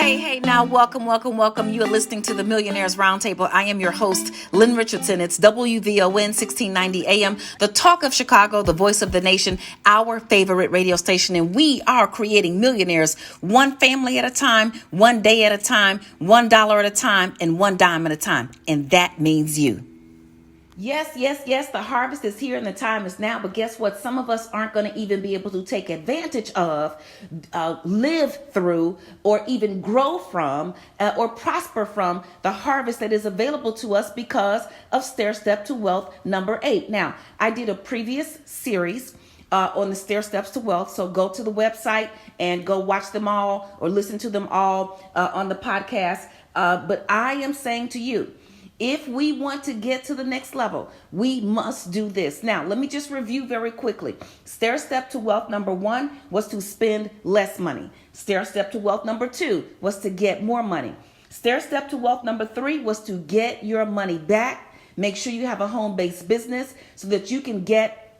Hey, now welcome. You are listening to the Millionaires Roundtable. I am your host, Lynn Richardson. It's WVON 1690 AM, the talk of Chicago, the voice of the nation, our favorite radio station. And we are creating millionaires one family at a time, one day at a time, $1 at a time, and one dime at a time. And that means you. Yes. The harvest is here and the time is now. But guess what? Some of us aren't going to even be able to take advantage of, live through, or even grow from, or prosper from the harvest that is available to us because of Stairstep to Wealth number 8. Now, I did a previous series on the Stairsteps to Wealth. So go to the website and go watch them all or listen to them all on the podcast. But I am saying to you, if we want to get to the next level, we must do this. Now, let me just review very quickly. Stairstep to Wealth number 1 was to spend less money. Stairstep to Wealth number 2 was to get more money. Stairstep to Wealth number 3 was to get your money back. Make sure you have a home-based business so that you can get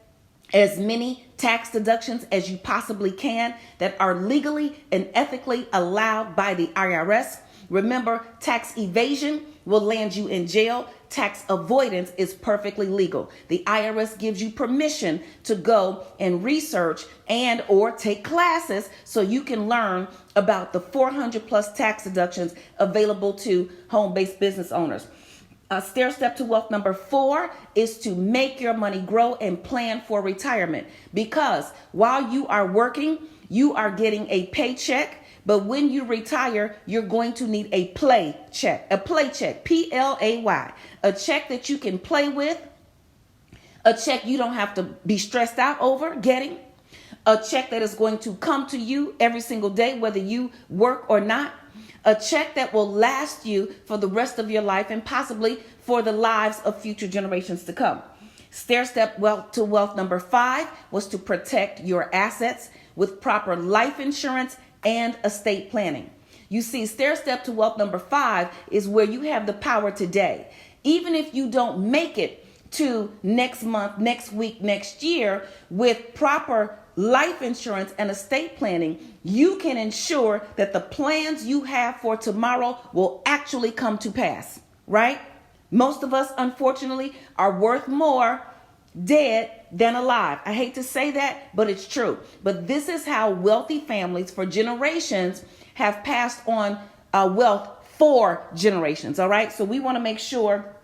as many tax deductions as you possibly can that are legally and ethically allowed by the IRS. Remember, tax evasion will land you in jail. Tax avoidance is perfectly legal. The IRS gives you permission to go and research and or take classes so you can learn about the 400 plus tax deductions available to home-based business owners. Stairstep to Wealth number 4 is to make your money grow and plan for retirement. Because while you are working, you are getting a paycheck. But when you retire, you're going to need a play check, P-L-A-Y, a check that you can play with, a check you don't have to be stressed out over getting, a check that is going to come to you every single day, whether you work or not, a check that will last you for the rest of your life and possibly for the lives of future generations to come. Stairstep to Wealth number 5 was to protect your assets with proper life insurance and estate planning. You see, Stairstep to Wealth number 5 is where you have the power today. Even if you don't make it to next month, next week, next year, with proper life insurance and estate planning, you can ensure that the plans you have for tomorrow will actually come to pass, right? Most of us, unfortunately, are worth more dead than alive. I hate to say that, but it's true. But this is how wealthy families for generations have passed on wealth for generations. All right. So we want to make sure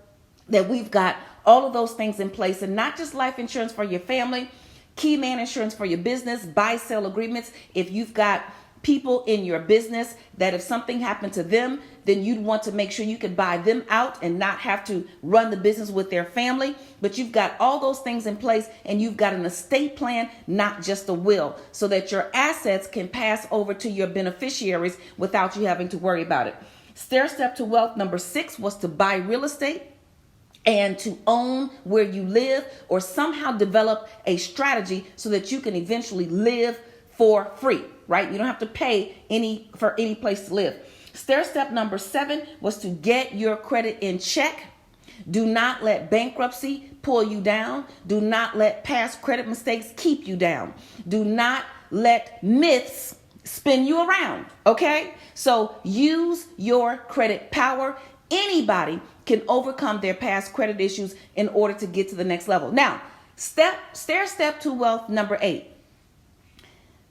that we've got all of those things in place, and not just life insurance for your family, key man insurance for your business, buy-sell agreements. If you've got people in your business that if something happened to them, then you'd want to make sure you could buy them out and not have to run the business with their family. But you've got all those things in place, and you've got an estate plan, not just a will, so that your assets can pass over to your beneficiaries without you having to worry about it. Stairstep to Wealth number 6 was to buy real estate and to own where you live, or somehow develop a strategy so that you can eventually live for free, right? You don't have to pay for any place to live. Stairstep number 7 was to get your credit in check. Do not let bankruptcy pull you down. Do not let past credit mistakes keep you down. Do not let myths spin you around, okay? So use your credit power. Anybody can overcome their past credit issues in order to get to the next level. Now, Stairstep to Wealth number 8.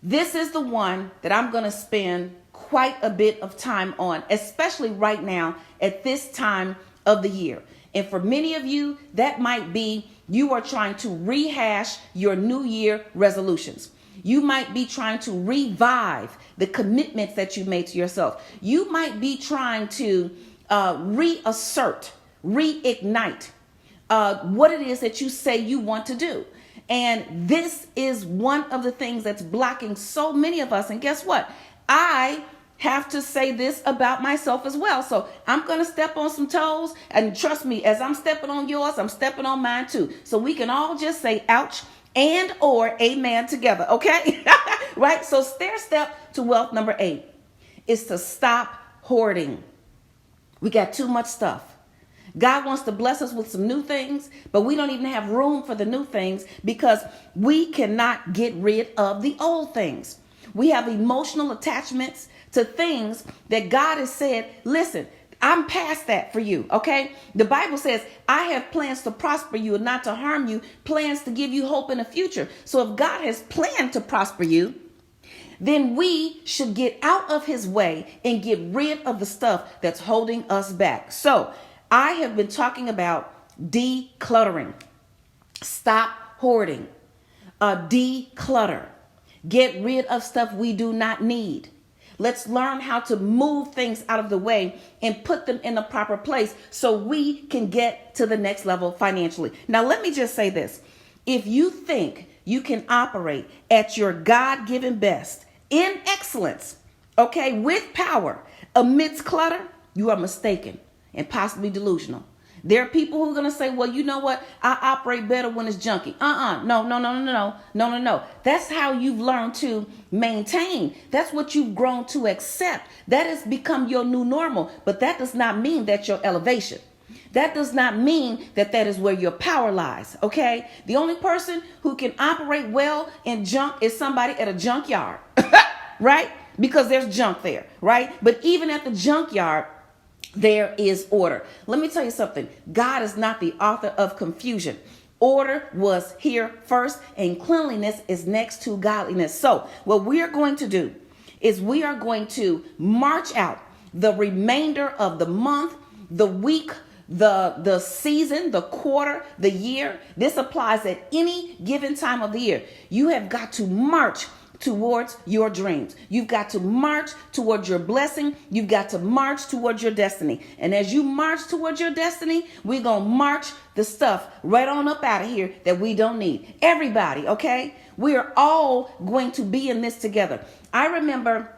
This is the one that I'm going to spend quite a bit of time on, especially right now at this time of the year. And for many of you, that might be you are trying to rehash your New Year resolutions. You might be trying to revive the commitments that you made to yourself. You might be trying to reignite what it is that you say you want to do. And this is one of the things that's blocking so many of us. And guess what? I have to say this about myself as well. So I'm going to step on some toes, and trust me, as I'm stepping on yours, I'm stepping on mine too. So we can all just say ouch and or amen together. Okay. Right. So Stairstep to Wealth number 8 is to stop hoarding. We got too much stuff. God wants to bless us with some new things, but we don't even have room for the new things because we cannot get rid of the old things. We have emotional attachments to things that God has said, listen, I'm past that for you, okay? The Bible says, I have plans to prosper you and not to harm you, plans to give you hope in the future. So if God has planned to prosper you, then we should get out of his way and get rid of the stuff that's holding us back. So I have been talking about decluttering. Stop hoarding. Declutter. Get rid of stuff we do not need. Let's learn how to move things out of the way and put them in the proper place so we can get to the next level financially. Now, let me just say this. If you think you can operate at your God-given best in excellence, okay, with power amidst clutter, you are mistaken and possibly delusional. There are people who are going to say, well, you know what? I operate better when it's junky. No. That's how you've learned to maintain. That's what you've grown to accept. That has become your new normal. But that does not mean that's your elevation. That does not mean that that is where your power lies, okay? The only person who can operate well in junk is somebody at a junkyard, right? Because there's junk there, right? But even at the junkyard, there is order. Let me tell you something. God is not the author of confusion. Order was here first, and cleanliness is next to godliness. So what we are going to do is we are going to march out the remainder of the month, the week, the season, the quarter, the year. This applies at any given time of the year. You have got to march towards your dreams. You've got to march towards your blessing. You've got to march towards your destiny. And as you march towards your destiny, we're going to march the stuff right on up out of here that we don't need. Everybody, okay? We are all going to be in this together. I remember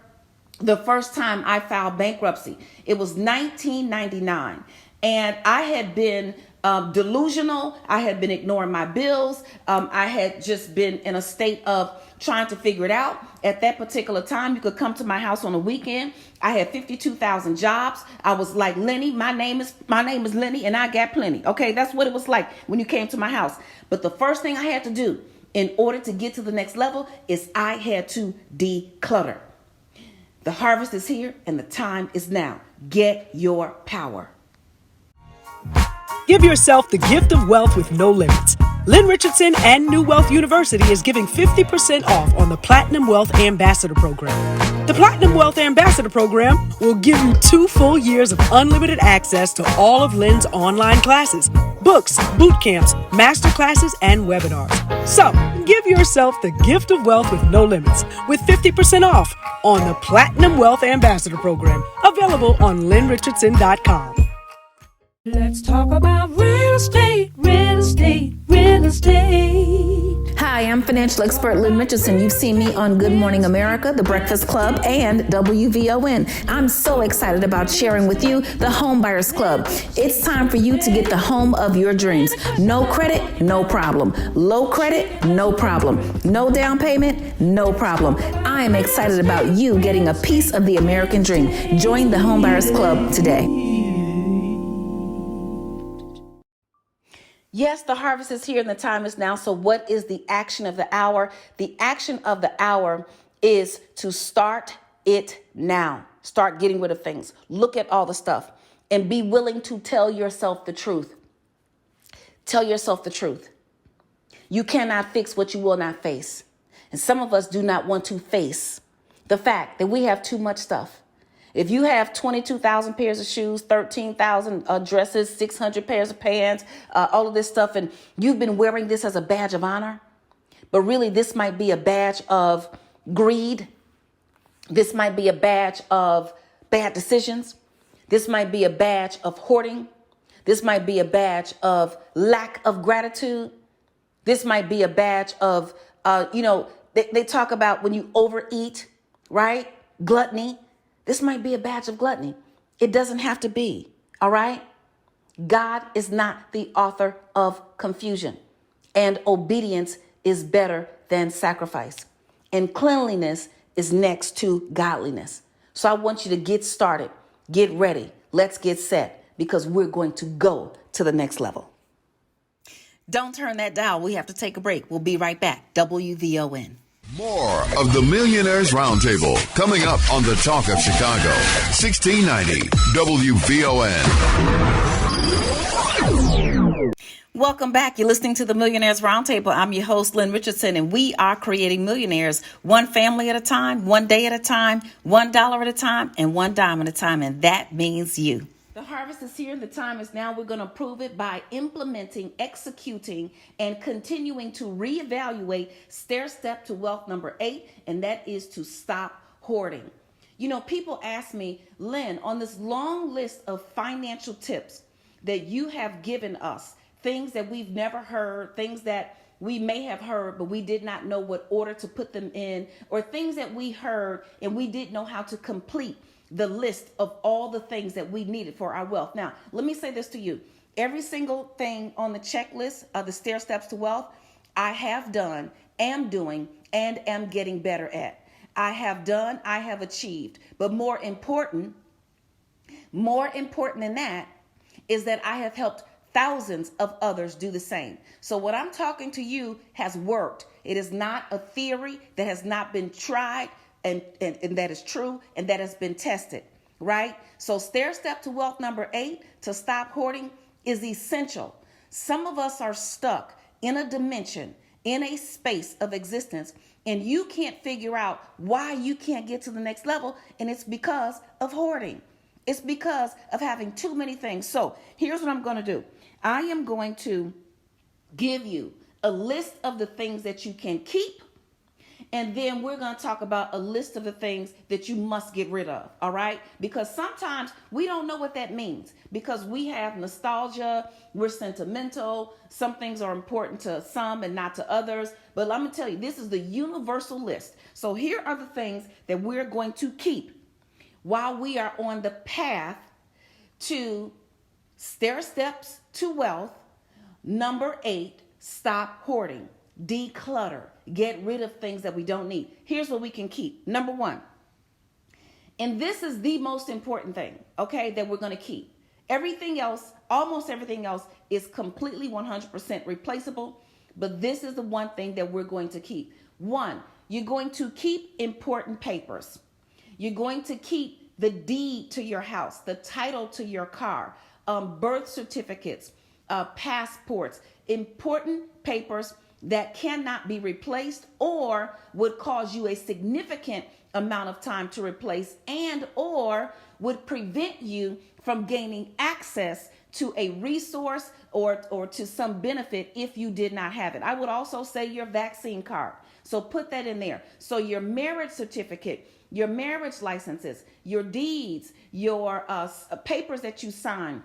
the first time I filed bankruptcy. It was 1999. And I had been delusional. I had been ignoring my bills. I had just been in a state of trying to figure it out. At that particular time, you could come to my house on a weekend. I had 52,000 jobs. I was like, Lenny, my name is Lenny, and I got plenty. Okay, that's what it was like when you came to my house. But the first thing I had to do in order to get to the next level is I had to declutter. The harvest is here and the time is now. Get your power. Give yourself the gift of wealth with no limits. Lynn Richardson and New Wealth University is giving 50% off on the Platinum Wealth Ambassador Program. The Platinum Wealth Ambassador Program will give you 2 full years of unlimited access to all of Lynn's online classes, books, boot camps, master classes, and webinars. So, give yourself the gift of wealth with no limits with 50% off on the Platinum Wealth Ambassador Program, available on lynnrichardson.com. Let's talk about real estate, real estate, real estate. Hi, I'm financial expert Lynn Richardson. You've seen me on Good Morning America, The Breakfast Club, and WVON. I'm so excited about sharing with you the Home Buyers Club. It's time for you to get the home of your dreams. No credit, no problem. Low credit, no problem. No down payment, no problem. I am excited about you getting a piece of the American dream. Join the Home Buyers Club today. Yes, the harvest is here and the time is now. So what is the action of the hour? The action of the hour is to start it now. Start getting rid of things. Look at all the stuff and be willing to tell yourself the truth. Tell yourself the truth. You cannot fix what you will not face. And some of us do not want to face the fact that we have too much stuff. If you have 22,000 pairs of shoes, 13,000 dresses, 600 pairs of pants, all of this stuff, and you've been wearing this as a badge of honor, but really this might be a badge of greed. This might be a badge of bad decisions. This might be a badge of hoarding. This might be a badge of lack of gratitude. This might be a badge of, they talk about when you overeat, right? Gluttony. This might be a badge of gluttony. It doesn't have to be, all right? God is not the author of confusion, and obedience is better than sacrifice, and cleanliness is next to godliness. So I want you to get started, get ready, let's get set, because we're going to go to the next level. Don't turn that dial. We have to take a break. We'll be right back. WVON. More of the Millionaires Roundtable coming up on the Talk of Chicago, 1690 WVON. Welcome back. You're listening to the Millionaires Roundtable. I'm your host, Lynn Richardson, and we are creating millionaires one family at a time, one day at a time, $1 at a time, and $1 at a time, and that means you. The harvest is here. The time is now. We're going to prove it by implementing, executing, and continuing to reevaluate stair step to wealth number 8, and that is to stop hoarding. You know, people ask me, Lynn, on this long list of financial tips that you have given us, things that we've never heard, things that we may have heard, but we did not know what order to put them in, or things that we heard and we didn't know how to complete the list of all the things that we needed for our wealth. Now, let me say this to you. Every single thing on the checklist of the stair steps to wealth, I have done, am doing, and am getting better at. I have done, I have achieved. But more important than that is that I have helped thousands of others do the same. So what I'm talking to you has worked. It is not a theory that has not been tried, and that is true, and that has been tested, right? So stair step to wealth number 8, to stop hoarding, is essential. Some of us are stuck in a dimension, in a space of existence, and you can't figure out why you can't get to the next level, and it's because of hoarding. It's because of having too many things. So here's what I'm going to do. I am going to give you a list of the things that you can keep, and then we're going to talk about a list of the things that you must get rid of, all right? Because sometimes we don't know what that means because we have nostalgia, we're sentimental, some things are important to some and not to others. But let me tell you, this is the universal list. So here are the things that we're going to keep while we are on the path to stair steps to wealth. Number 8, stop hoarding. Declutter. Get rid of things that we don't need. Here's what we can keep. Number 1. And this is the most important thing, okay, that we're going to keep. Everything else, almost everything else, is completely 100% replaceable. But this is the one thing that we're going to keep. 1, you're going to keep important papers. You're going to keep the deed to your house, the title to your car, birth certificates, passports, important papers that cannot be replaced or would cause you a significant amount of time to replace and or would prevent you from gaining access to a resource or to some benefit if you did not have it. I would also say your vaccine card. So put that in there. So your marriage certificate, your marriage licenses, your deeds, your papers that you sign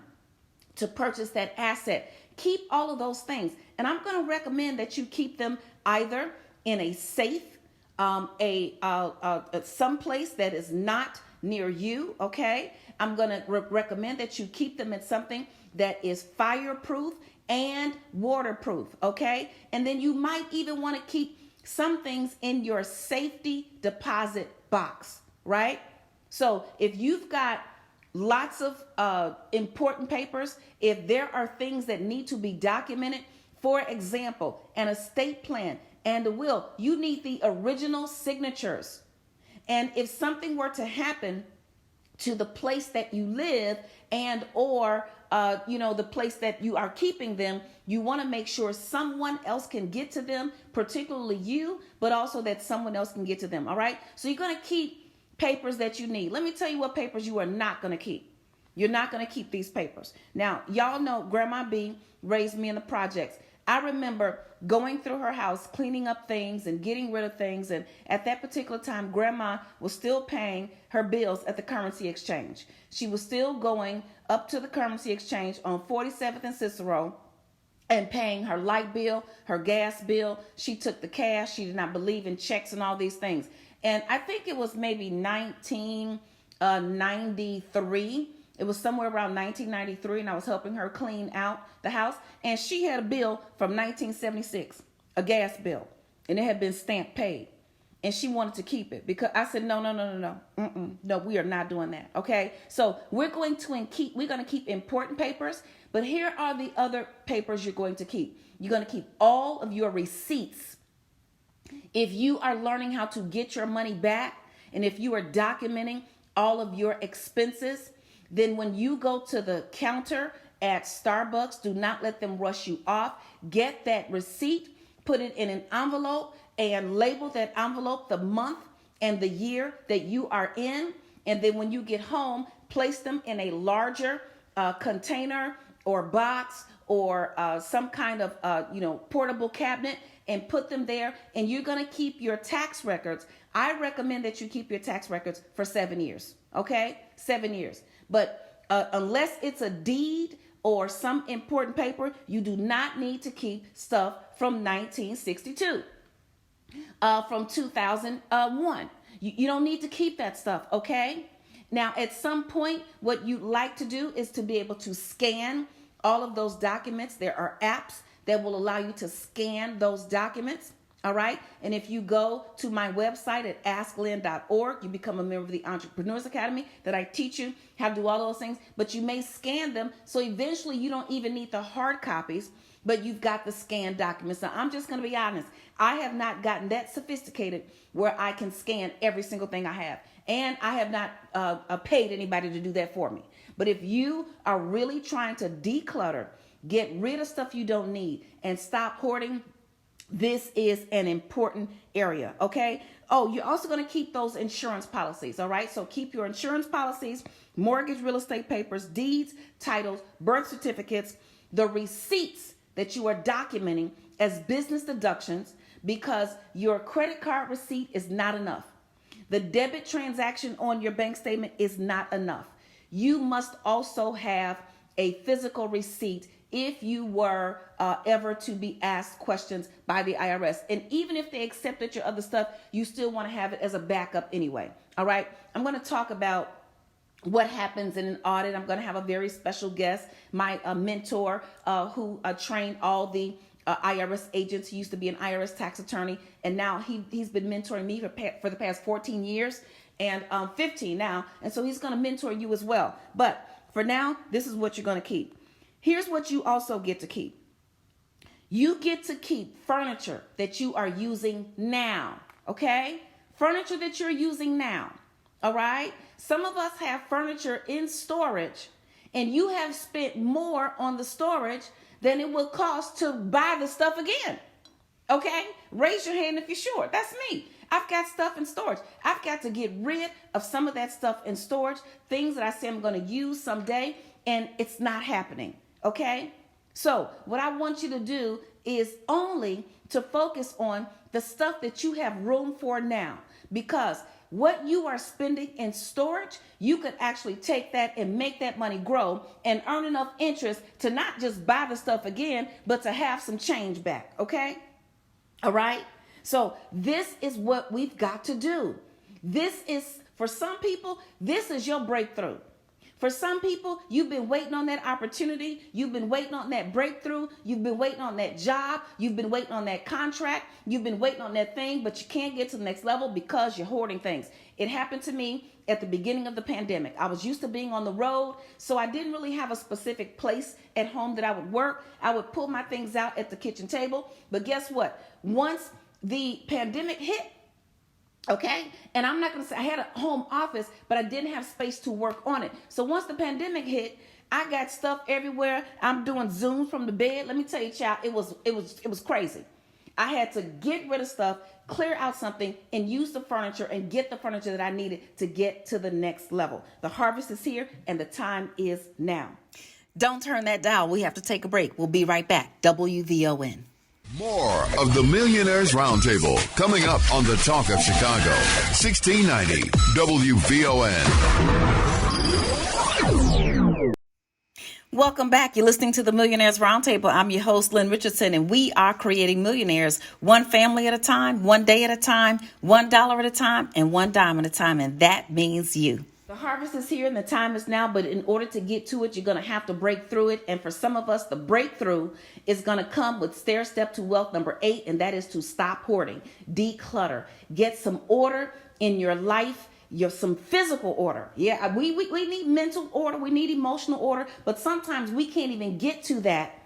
to purchase that asset. Keep all of those things. And I'm going to recommend that you keep them either in a safe, someplace that is not near you, okay? I'm going to recommend that you keep them in something that is fireproof and waterproof, okay? And then you might even want to keep some things in your safety deposit box, right? So if you've got lots of important papers, if there are things that need to be documented, for example, an estate plan and a will, you need the original signatures. And if something were to happen to the place that you live and or the place that you are keeping them, you want to make sure someone else can get to them, particularly you, but also that someone else can get to them. All right. So you're going to keep papers that you need. Let me tell you what papers you are not going to keep. You're not going to keep these papers. Now, y'all know Grandma B raised me in the projects. I remember going through her house, cleaning up things and getting rid of things. And at that particular time, Grandma was still paying her bills at the currency exchange. She was still going up to the currency exchange on 47th and Cicero and paying her light bill, her gas bill. She took the cash. She did not believe in checks and all these things. And I think it was maybe 1993. It was somewhere around 1993, and I was helping her clean out the house. And she had a bill from 1976, a gas bill, and it had been stamped paid. And she wanted to keep it because I said, no. No, we are not doing that. Okay. So we're going to keep important papers, but here are the other papers you're going to keep. You're going to keep all of your receipts. If you are learning how to get your money back, and if you are documenting all of your expenses, then when you go to the counter at Starbucks, do not let them rush you off. Get that receipt, put it in an envelope, and label that envelope the month and the year that you are in. And then when you get home, place them in a larger container or box or some kind of portable cabinet, and put them there. And you're going to keep your tax records. I recommend that you keep your tax records for 7 years. Okay, 7 years. But unless it's a deed or some important paper, you do not need to keep stuff from 1962, from 2001. You don't need to keep that stuff, okay? Now, at some point, what you'd like to do is to be able to scan all of those documents. There are apps that will allow you to scan those documents. All right. And if you go to my website at asklynn.org, you become a member of the Entrepreneurs Academy that I teach you how to do all those things. But you may scan them. So eventually you don't even need the hard copies, but you've got the scanned documents. Now, I'm just going to be honest. I have not gotten that sophisticated where I can scan every single thing I have. And I have not paid anybody to do that for me. But if you are really trying to declutter, get rid of stuff you don't need, and stop hoarding, this is an important area, okay? Oh, you're also going to keep those insurance policies, all right? So keep your insurance policies, mortgage, real estate papers, deeds, titles, birth certificates, the receipts that you are documenting as business deductions, because your credit card receipt is not enough. The debit transaction on your bank statement is not enough. You must also have a physical receipt if you were ever to be asked questions by the IRS. And even if they accepted your other stuff, you still want to have it as a backup anyway. All right. I'm going to talk about what happens in an audit. I'm going to have a very special guest, my mentor who trained all the IRS agents. He used to be an IRS tax attorney, and now he's been mentoring me for the past 14 years and 15 now. And so he's going to mentor you as well. But for now, this is what you're going to keep. Here's what you also get to keep. You get to keep furniture that you are using now, okay? Furniture that you're using now, all right? Some of us have furniture in storage, and you have spent more on the storage than it will cost to buy the stuff again, okay? Raise your hand if you're sure. That's me. I've got stuff in storage. I've got to get rid of some of that stuff in storage, things that I say I'm going to use someday, and it's not happening. Okay, so what I want you to do is only to focus on the stuff that you have room for now, because what you are spending in storage, you could actually take that and make that money grow and earn enough interest to not just buy the stuff again, but to have some change back. Okay, all right. So this is what we've got to do. This is, for some people, this is your breakthrough. For some people, you've been waiting on that opportunity. You've been waiting on that breakthrough. You've been waiting on that job. You've been waiting on that contract. You've been waiting on that thing, but you can't get to the next level because you're hoarding things. It happened to me at the beginning of the pandemic. I was used to being on the road, so I didn't really have a specific place at home that I would work. I would pull my things out at the kitchen table. But guess what? Once the pandemic hit, okay, and I'm not going to say I had a home office, but I didn't have space to work on it. So once the pandemic hit, I got stuff everywhere. I'm doing Zoom from the bed. Let me tell you, child, it was crazy. I had to get rid of stuff, clear out something, and use the furniture and get the furniture that I needed to get to the next level. The harvest is here, and the time is now. Don't turn that dial. We have to take a break. We'll be right back. WVON. More of the Millionaires Roundtable coming up on the Talk of Chicago, 1690 WVON. Welcome back. You're listening to the Millionaires Roundtable. I'm your host, Lynn Richardson, and we are creating millionaires one family at a time, one day at a time, $1 at a time, and one dime at a time, and that means you. The harvest is here and the time is now, but in order to get to it, you're going to have to break through it. And for some of us, the breakthrough is going to come with Stairstep to Wealth number 8, and that is to stop hoarding, declutter, get some order in your life, some physical order. Yeah, we need mental order, we need emotional order, but sometimes we can't even get to that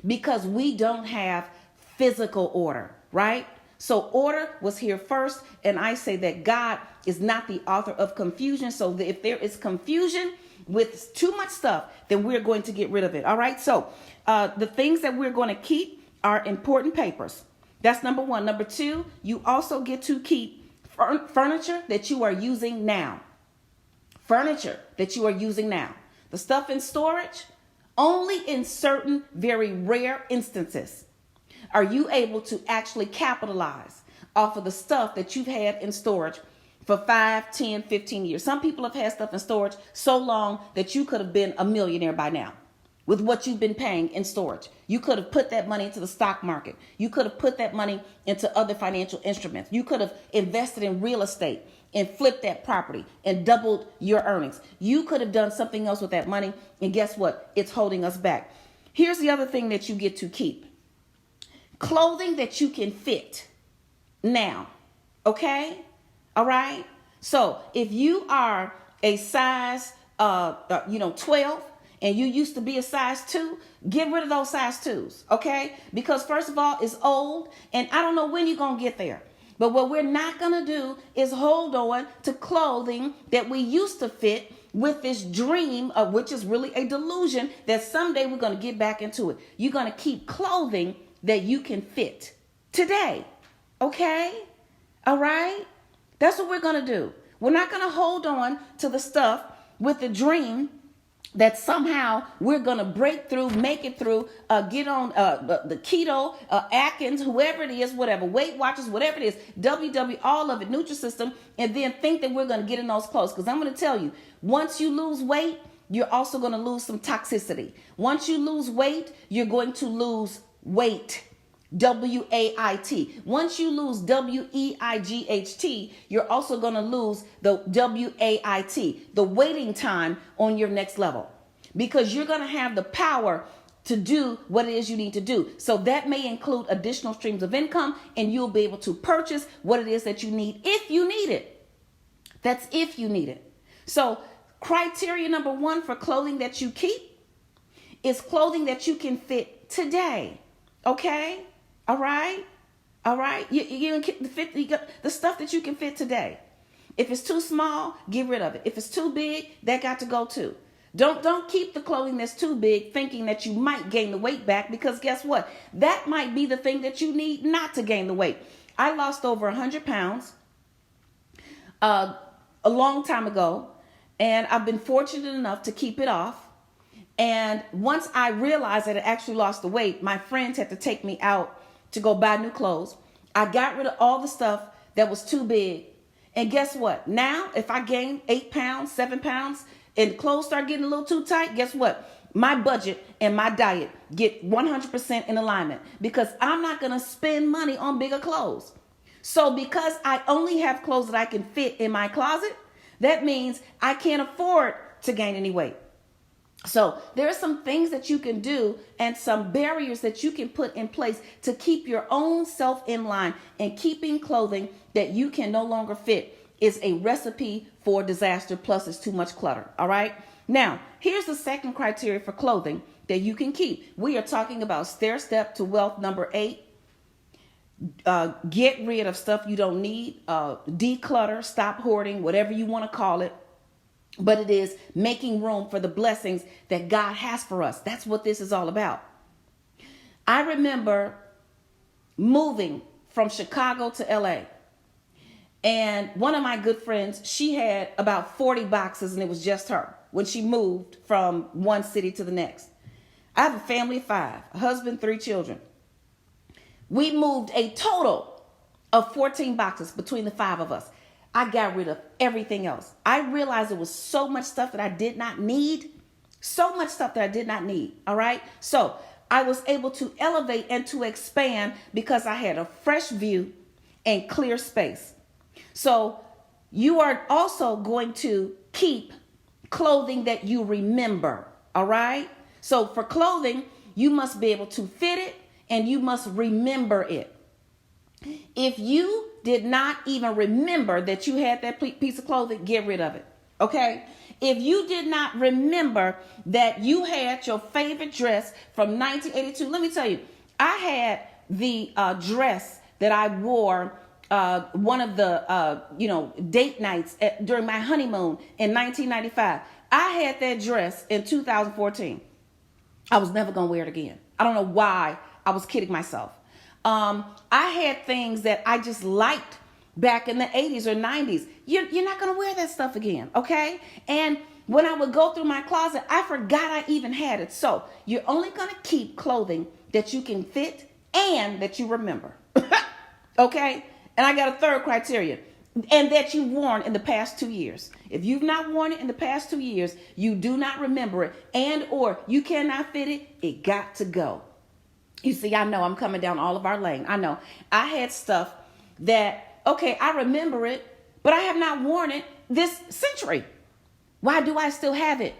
because we don't have physical order, right? So order was here first. And I say that God is not the author of confusion. So that if there is confusion with too much stuff, then we're going to get rid of it. All right. So the things that we're going to keep are important papers. That's number one. Number two, you also get to keep furniture that you are using now. Furniture that you are using now. The stuff in storage, only in certain very rare instances are you able to actually capitalize off of the stuff that you've had in storage for 5, 10, 15 years. Some people have had stuff in storage so long that you could have been a millionaire by now with what you've been paying in storage. You could have put that money into the stock market. You could have put that money into other financial instruments. You could have invested in real estate and flipped that property and doubled your earnings. You could have done something else with that money. And guess what? It's holding us back. Here's the other thing that you get to keep. Clothing that you can fit now. Okay? All right? So if you are a size 12 and you used to be a size 2, get rid of those size 2s. Okay? Because first of all, it's old and I don't know when you're going to get there. But what we're not going to do is hold on to clothing that we used to fit with this dream of which is really a delusion that someday we're going to get back into it. You're going to keep clothing that you can fit today. Okay? All right? That's what we're going to do. We're not going to hold on to the stuff with the dream that somehow we're going to break through, make it through, get on the keto, Atkins, whoever it is, whatever, Weight Watchers, whatever it is, WW, all of it, Nutrisystem, and then think that we're going to get in those clothes. Because I'm going to tell you, once you lose weight, you're also going to lose some toxicity. Once you lose weight, you're going to lose weight. W-A-I-T. Once you lose W-E-I-G-H-T, you're also going to lose the W-A-I-T, the waiting time on your next level, because you're going to have the power to do what it is you need to do. So that may include additional streams of income, and you'll be able to purchase what it is that you need if you need it. That's if you need it. So criteria number one for clothing that you keep is clothing that you can fit today. Okay? All right. You can fit the stuff that you can fit today. If it's too small, get rid of it. If it's too big, that got to go too. Don't keep the clothing that's too big thinking that you might gain the weight back, because guess what? That might be the thing that you need not to gain the weight. I lost over 100 pounds a long time ago, and I've been fortunate enough to keep it off. And once I realized that I actually lost the weight, my friends had to take me out to go buy new clothes. I got rid of all the stuff that was too big. And guess what? Now, if I gain 8 pounds, 7 pounds, and clothes start getting a little too tight, guess what? My budget and my diet get 100% in alignment, because I'm not going to spend money on bigger clothes. So because I only have clothes that I can fit in my closet, that means I can't afford to gain any weight. So there are some things that you can do and some barriers that you can put in place to keep your own self in line. And keeping clothing that you can no longer fit is a recipe for disaster, plus it's too much clutter. All right. Now, here's the second criteria for clothing that you can keep. We are talking about stair step to wealth number 8. Get rid of stuff you don't need. Declutter, stop hoarding, whatever you want to call it. But it is making room for the blessings that God has for us. That's what this is all about. I remember moving from Chicago to LA. And one of my good friends, she had about 40 boxes, and it was just her when she moved from one city to the next. I have a family of 5, a husband, 3 children. We moved a total of 14 boxes between the 5 of us. I got rid of everything else. I realized there was so much stuff that I did not need. So much stuff that I did not need. All right. So I was able to elevate and to expand because I had a fresh view and clear space. So you are also going to keep clothing that you remember. All right. So for clothing, you must be able to fit it and you must remember it. If you did not even remember that you had that piece of clothing, get rid of it. Okay. If you did not remember that you had your favorite dress from 1982, let me tell you, I had the dress that I wore one of the, date nights during my honeymoon in 1995. I had that dress in 2014. I was never going to wear it again. I don't know why I was kidding myself. I had things that I just liked back in the 80s or 90s. You're not going to wear that stuff again, okay? And when I would go through my closet, I forgot I even had it. So you're only going to keep clothing that you can fit and that you remember, okay? And I got a third criteria, and that you've worn in the past 2 years. If you've not worn it in the past 2 years, you do not remember it, and or you cannot fit it, it got to go. You see, I know I'm coming down all of our lane. I know I had stuff that, okay, I remember it, but I have not worn it this century. Why do I still have it?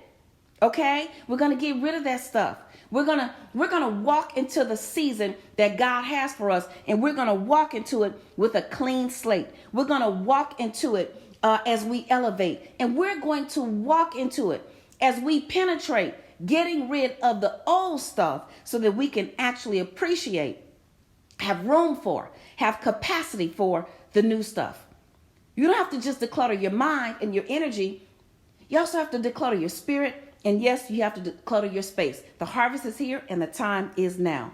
Okay, we're going to get rid of that stuff. We're gonna walk into the season that God has for us, and we're gonna walk into it with a clean slate. We're gonna walk into it as we elevate, and we're going to walk into it as we penetrate, getting rid of the old stuff so that we can actually appreciate, have room for, have capacity for the new stuff. You don't have to just declutter your mind and your energy. You also have to declutter your spirit. And yes, you have to declutter your space. The harvest is here and the time is now.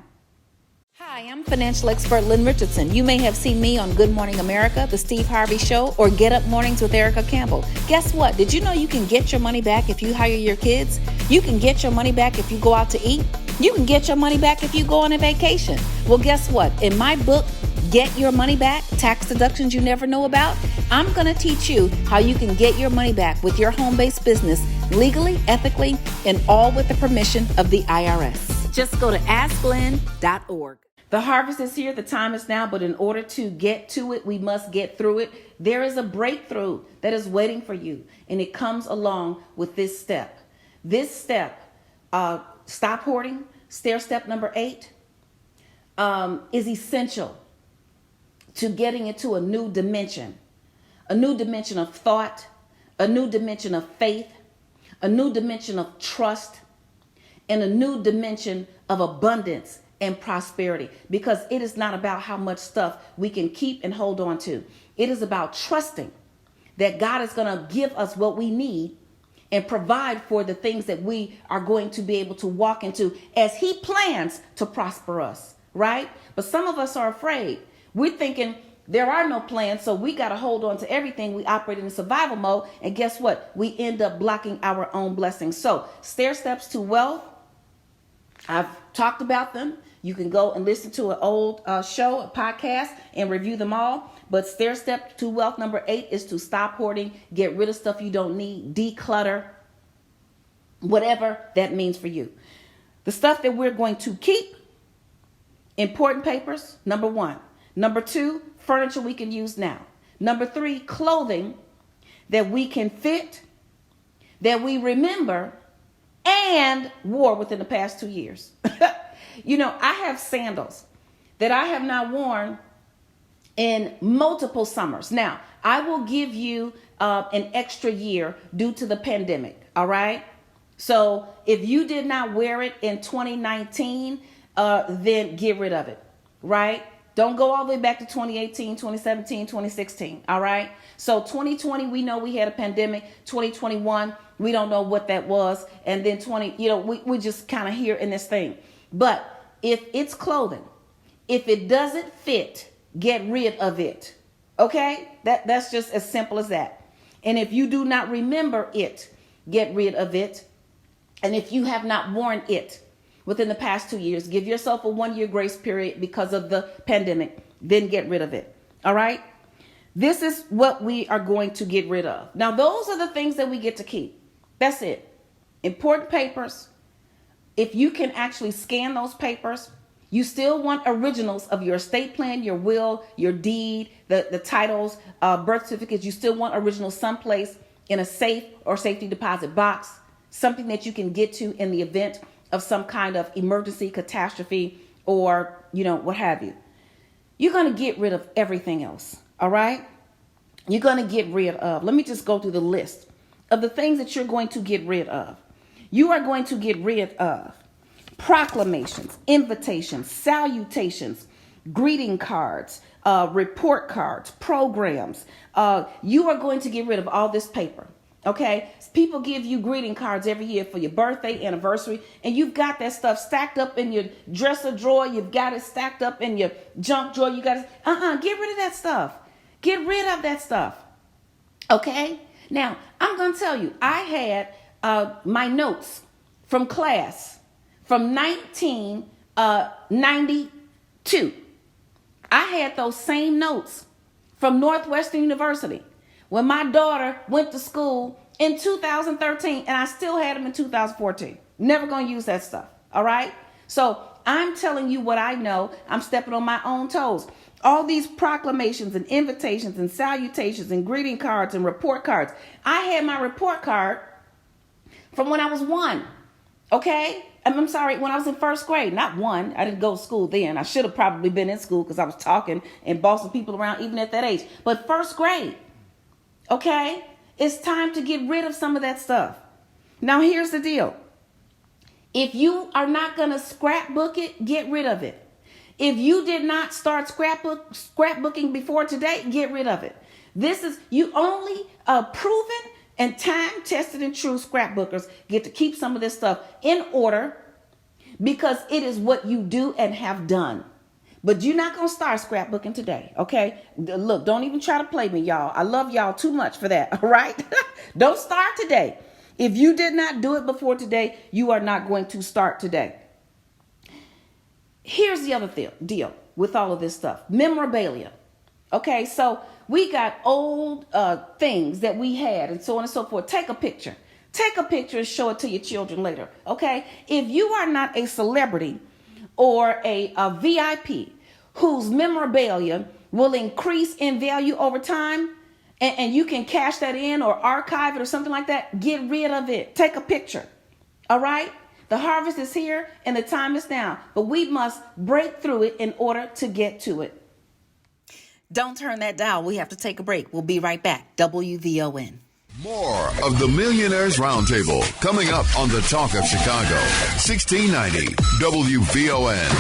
Hi, I'm financial expert Lynn Richardson. You may have seen me on Good Morning America, The Steve Harvey Show, or Get Up Mornings with Erica Campbell. Guess what? Did you know you can get your money back if you hire your kids? You can get your money back if you go out to eat. You can get your money back if you go on a vacation. Well, guess what? In my book, Get Your Money Back, Tax Deductions You Never Know About, I'm going to teach you how you can get your money back with your home-based business legally, ethically, and all with the permission of the IRS. Just go to asklynn.org. The harvest is here, the time is now, but in order to get to it, we must get through it. There is a breakthrough that is waiting for you, and it comes along with this step. This step, stop hoarding, stair step number 8, is essential to getting into a new dimension of thought, a new dimension of faith, a new dimension of trust, and a new dimension of abundance and prosperity. Because it is not about how much stuff we can keep and hold on to. It is about trusting that God is going to give us what we need and provide for the things that we are going to be able to walk into as He plans to prosper us, right? But some of us are afraid. We're thinking there are no plans, so we got to hold on to everything. We operate in survival mode, and guess what? We end up blocking our own blessings. So, stair steps to wealth, I've talked about them. You can go and listen to an old show, a podcast, and review them all. But stair step to wealth number 8 is to stop hoarding, get rid of stuff you don't need, declutter, whatever that means for you. The stuff that we're going to keep, important papers, number 1. Number 2, furniture we can use now. Number 3, clothing that we can fit, that we remember, and wore within the past 2 years. I have sandals that I have not worn in multiple summers. Now, I will give you an extra year due to the pandemic, all right? So if you did not wear it in 2019, then get rid of it, right? Don't go all the way back to 2018, 2017, 2016. All right. So 2020, we know we had a pandemic. 2021, we don't know what that was. And then we just kind of here in this thing. But if it's clothing, if it doesn't fit, get rid of it. Okay. That's just as simple as that. And if you do not remember it, get rid of it. And if you have not worn it within the past 2 years, give yourself a 1-year grace period because of the pandemic, then get rid of it. All right. This is what we are going to get rid of. Now, those are the things that we get to keep. That's it. Important papers. If you can actually scan those papers, you still want originals of your estate plan, your will, your deed, the titles, birth certificates. You still want originals someplace in a safe or safety deposit box, something that you can get to in the event of some kind of emergency, catastrophe, or, what have you. You're going to get rid of everything else. All right. You're going to get rid of, let me just go through the list of the things that you're going to get rid of. You are going to get rid of proclamations, invitations, salutations, greeting cards, report cards, programs. You are going to get rid of all this paper. Okay, people give you greeting cards every year for your birthday, anniversary, and you've got that stuff stacked up in your dresser drawer. You've got it stacked up in your junk drawer. You got it. Get rid of that stuff. Get rid of that stuff. Okay. Now I'm going to tell you, I had my notes from class from 1992. I had those same notes from Northwestern University when my daughter went to school in 2013, and I still had them in 2014. Never going to use that stuff. All right. So I'm telling you what I know. I'm stepping on my own toes. All these proclamations and invitations and salutations and greeting cards and report cards. I had my report card from when I was 1. Okay. I'm sorry, when I was in first grade, not 1. I didn't go to school then. I should have probably been in school because I was talking and bossing people around even at that age. But first grade. Okay. It's time to get rid of some of that stuff. Now, here's the deal. If you are not going to scrapbook it, get rid of it. If you did not start scrapbooking before today, get rid of it. This is, you only proven and time-tested and true scrapbookers get to keep some of this stuff in order because it is what you do and have done. But you're not going to start scrapbooking today, okay? Look, don't even try to play me, y'all. I love y'all too much for that, all right? Don't start today. If you did not do it before today, you are not going to start today. Here's the other deal with all of this stuff. Memorabilia. Okay, so we got old things that we had and so on and so forth. Take a picture. Take a picture and show it to your children later. Okay, if you are not a celebrity or a VIP whose memorabilia will increase in value over time, and you can cash that in or archive it or something like that, get rid of it. Take a picture. All right? The harvest is here and the time is now, but we must break through it in order to get to it. Don't turn that dial. We have to take a break. We'll be right back. WVON. More of the Millionaires Roundtable coming up on the Talk of Chicago. 1690 WVON.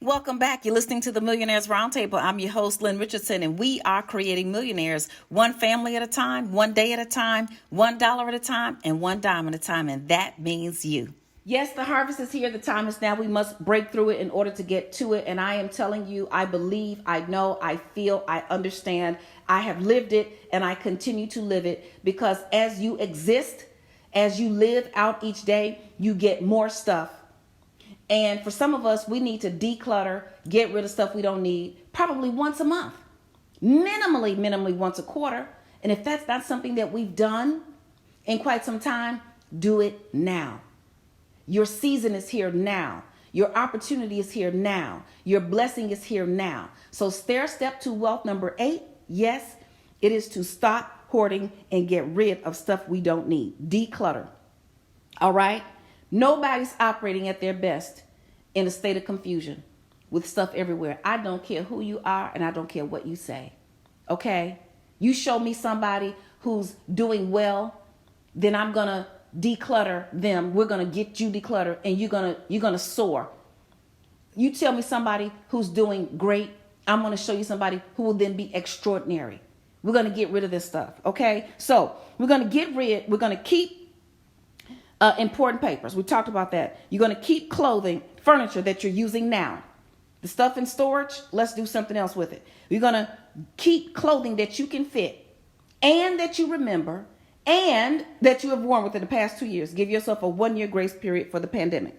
Welcome back. You're listening to the Millionaires Roundtable. I'm your host, Lynn Richardson, and we are creating millionaires one family at a time, one day at a time, $1 at a time, and one dime at a time. And that means you. Yes, the harvest is here. The time is now. We must break through it in order to get to it. And I am telling you, I believe, I know, I feel, I understand. I have lived it and I continue to live it because as you exist, as you live out each day, you get more stuff. And for some of us, we need to declutter, get rid of stuff we don't need, probably once a month, minimally once a quarter. And if that's not something that we've done in quite some time, do it now. Your season is here now. Your opportunity is here now. Your blessing is here now. So stair step to wealth number 8. Yes, it is to stop hoarding and get rid of stuff we don't need. Declutter. All right. Nobody's operating at their best in a state of confusion with stuff everywhere. I don't care who you are and I don't care what you say. Okay. You show me somebody who's doing well, then I'm going to declutter them. We're going to get you decluttered and you're going to soar. You tell me somebody who's doing great, I'm going to show you somebody who will then be extraordinary. We're going to get rid of this stuff. Okay. So we're going to keep important papers. We talked about that. You're going to keep clothing, furniture that you're using now. The stuff in storage, let's do something else with it. You're going to keep clothing that you can fit and that you remember and that you have worn within the past 2 years. Give yourself a 1-year grace period for the pandemic.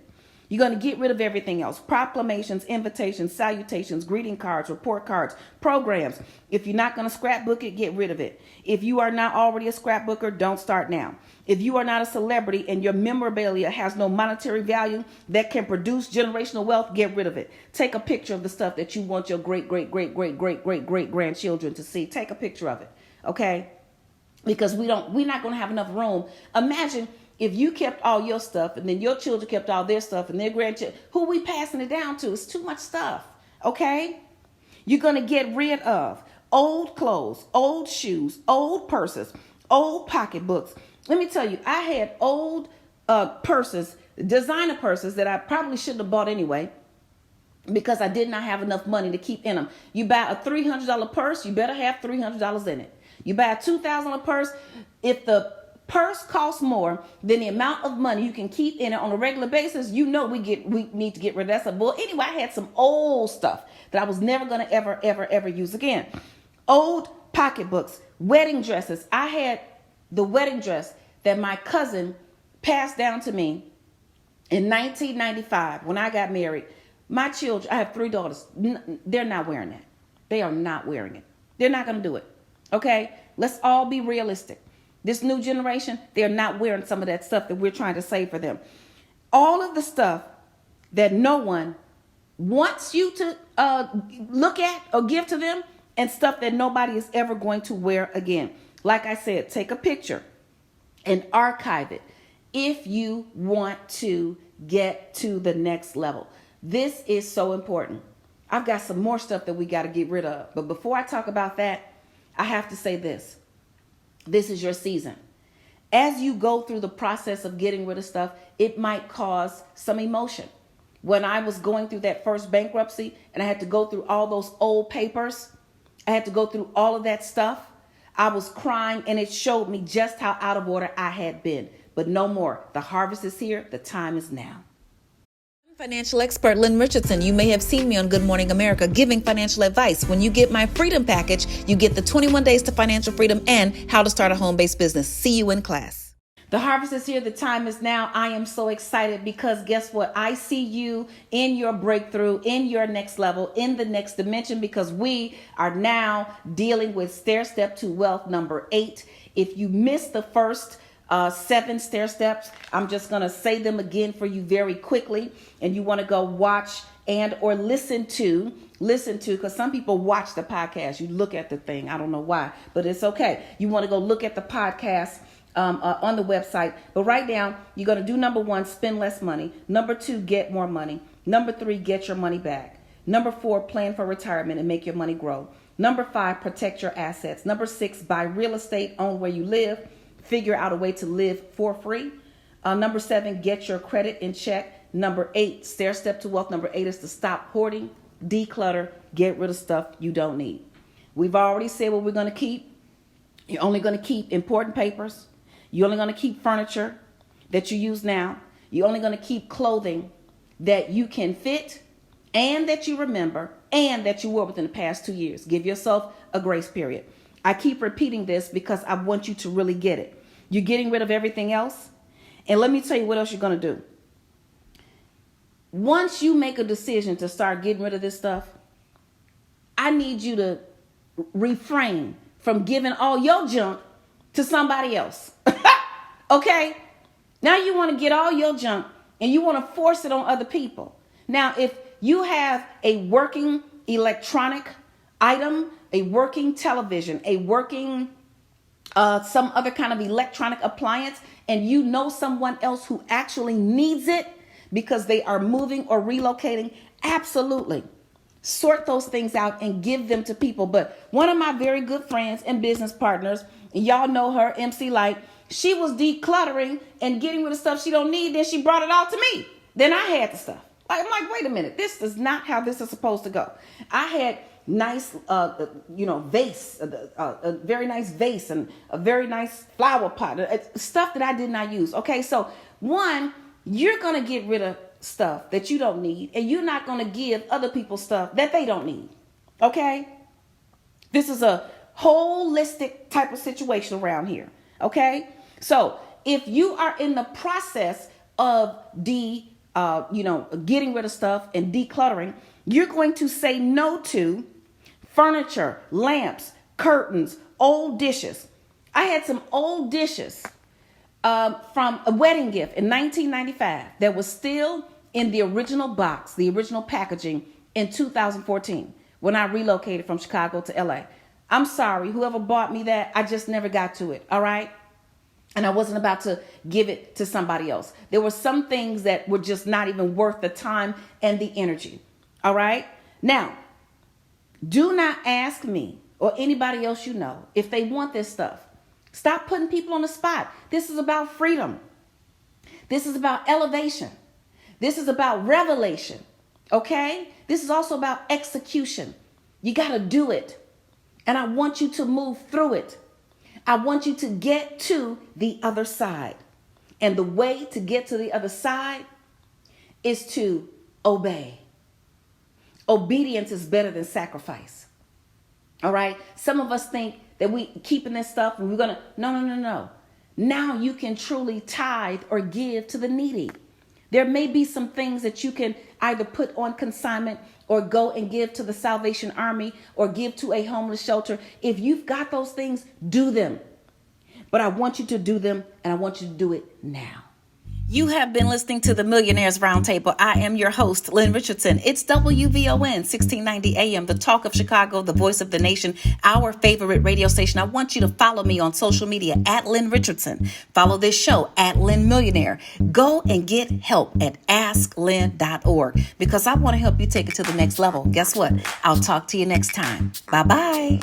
You're going to get rid of everything else. Proclamations, invitations, salutations, greeting cards, report cards, programs. If you're not going to scrapbook it, get rid of it. If you are not already a scrapbooker, don't start now. If you are not a celebrity and your memorabilia has no monetary value that can produce generational wealth, get rid of it. Take a picture of the stuff that you want your great grandchildren to see. Take a picture of it. Okay? Because we're not going to have enough room. Imagine if you kept all your stuff and then your children kept all their stuff and their grandchildren, who are we passing it down to? It's too much stuff. Okay? You're going to get rid of old clothes, old shoes, old purses, old pocketbooks. Let me tell you, I had old purses, designer purses that I probably shouldn't have bought anyway, because I did not have enough money to keep in them. You buy a $300 purse, you better have $300 in it. You buy a $2,000 purse, if the purse costs more than the amount of money you can keep in it on a regular basis, you know we need to get rid of that stuff. Well, anyway, I had some old stuff that I was never going to ever use again. Old pocketbooks, wedding dresses. I had the wedding dress that my cousin passed down to me in 1995 when I got married. My children, I have 3 daughters. They're not wearing that. They are not wearing it. They're not going to do it. Okay? Let's all be realistic. This new generation, they're not wearing some of that stuff that we're trying to save for them. All of the stuff that no one wants you to look at or give to them, and stuff that nobody is ever going to wear again. Like I said, take a picture and archive it if you want to get to the next level. This is so important. I've got some more stuff that we got to get rid of. But before I talk about that, I have to say this. This is your season. As you go through the process of getting rid of stuff, it might cause some emotion. When I was going through that first bankruptcy and I had to go through all those old papers, I had to go through all of that stuff, I was crying, and it showed me just how out of order I had been. But no more. The harvest is here. The time is now. Financial expert Lynn Richardson. You may have seen me on Good Morning America giving financial advice. When you get my freedom package, you get the 21 days to financial freedom and how to start a home-based business. See you in class. The harvest is here. The time is now. I am so excited because guess what? I see you in your breakthrough, in your next level, in the next dimension, because we are now dealing with Stairstep to Wealth number 8. If you missed the first 7 stair steps, I'm just going to say them again for you very quickly. And you want to go watch and or listen to, because some people watch the podcast. You look at the thing. I don't know why, but it's okay. You want to go look at the podcast on the website. But right now, you're going to do number 1, spend less money. Number 2, get more money. Number 3, get your money back. Number 4, plan for retirement and make your money grow. Number 5, protect your assets. Number 6, buy real estate, own where you live. Figure out a way to live for free. Number 7, get your credit in check. Number 8, stair step to wealth. Number 8 is to stop hoarding, declutter, get rid of stuff you don't need. We've already said what we're going to keep. You're only going to keep important papers. You're only going to keep furniture that you use now. You're only going to keep clothing that you can fit and that you remember and that you wore within the past 2 years. Give yourself a grace period. I keep repeating this because I want you to really get it. You're getting rid of everything else. And let me tell you what else you're going to do. Once you make a decision to start getting rid of this stuff, I need you to refrain from giving all your junk to somebody else. Okay? Now you want to get all your junk and you want to force it on other people. Now, if you have a working electronic item, a working television, a working some other kind of electronic appliance, and you know someone else who actually needs it because they are moving or relocating, absolutely sort those things out and give them to people. But one of my very good friends and business partners, and y'all know her, MC Light, she was decluttering and getting rid of stuff she don't need. Then she brought it all to me. Then I had the stuff. I'm like, wait a minute, this is not how this is supposed to go. I had nice, vase, a very nice vase and a very nice flower pot, stuff that I did not use. Okay, so one, you're going to get rid of stuff that you don't need, and you're not going to give other people stuff that they don't need. Okay, this is a holistic type of situation around here. Okay, so if you are in the process of getting rid of stuff and decluttering, you're going to say no to furniture, lamps, curtains, old dishes. I had some old dishes from a wedding gift in 1995 that was still in the original box, the original packaging in 2014 when I relocated from Chicago to LA. I'm sorry, whoever bought me that, I just never got to it, all right? And I wasn't about to give it to somebody else. There were some things that were just not even worth the time and the energy, all right? Now, do not ask me or anybody else you know if they want this stuff. Stop putting people on the spot. This is about freedom. This is about elevation. This is about revelation. Okay? This is also about execution. You got to do it. And I want you to move through it. I want you to get to the other side. And the way to get to the other side is to obey. Obedience is better than sacrifice. All right? Some of us think that we keeping this stuff and we're going to, no. Now you can truly tithe or give to the needy. There may be some things that you can either put on consignment or go and give to the Salvation Army or give to a homeless shelter. If you've got those things, do them. But I want you to do them, and I want you to do it now. You have been listening to the Millionaires Roundtable. I am your host, Lynn Richardson. It's WVON 1690 AM, the talk of Chicago, the voice of the nation, our favorite radio station. I want you to follow me on social media at Lynn Richardson. Follow this show at Lynn Millionaire. Go and get help at asklynn.org because I want to help you take it to the next level. Guess what? I'll talk to you next time. Bye-bye.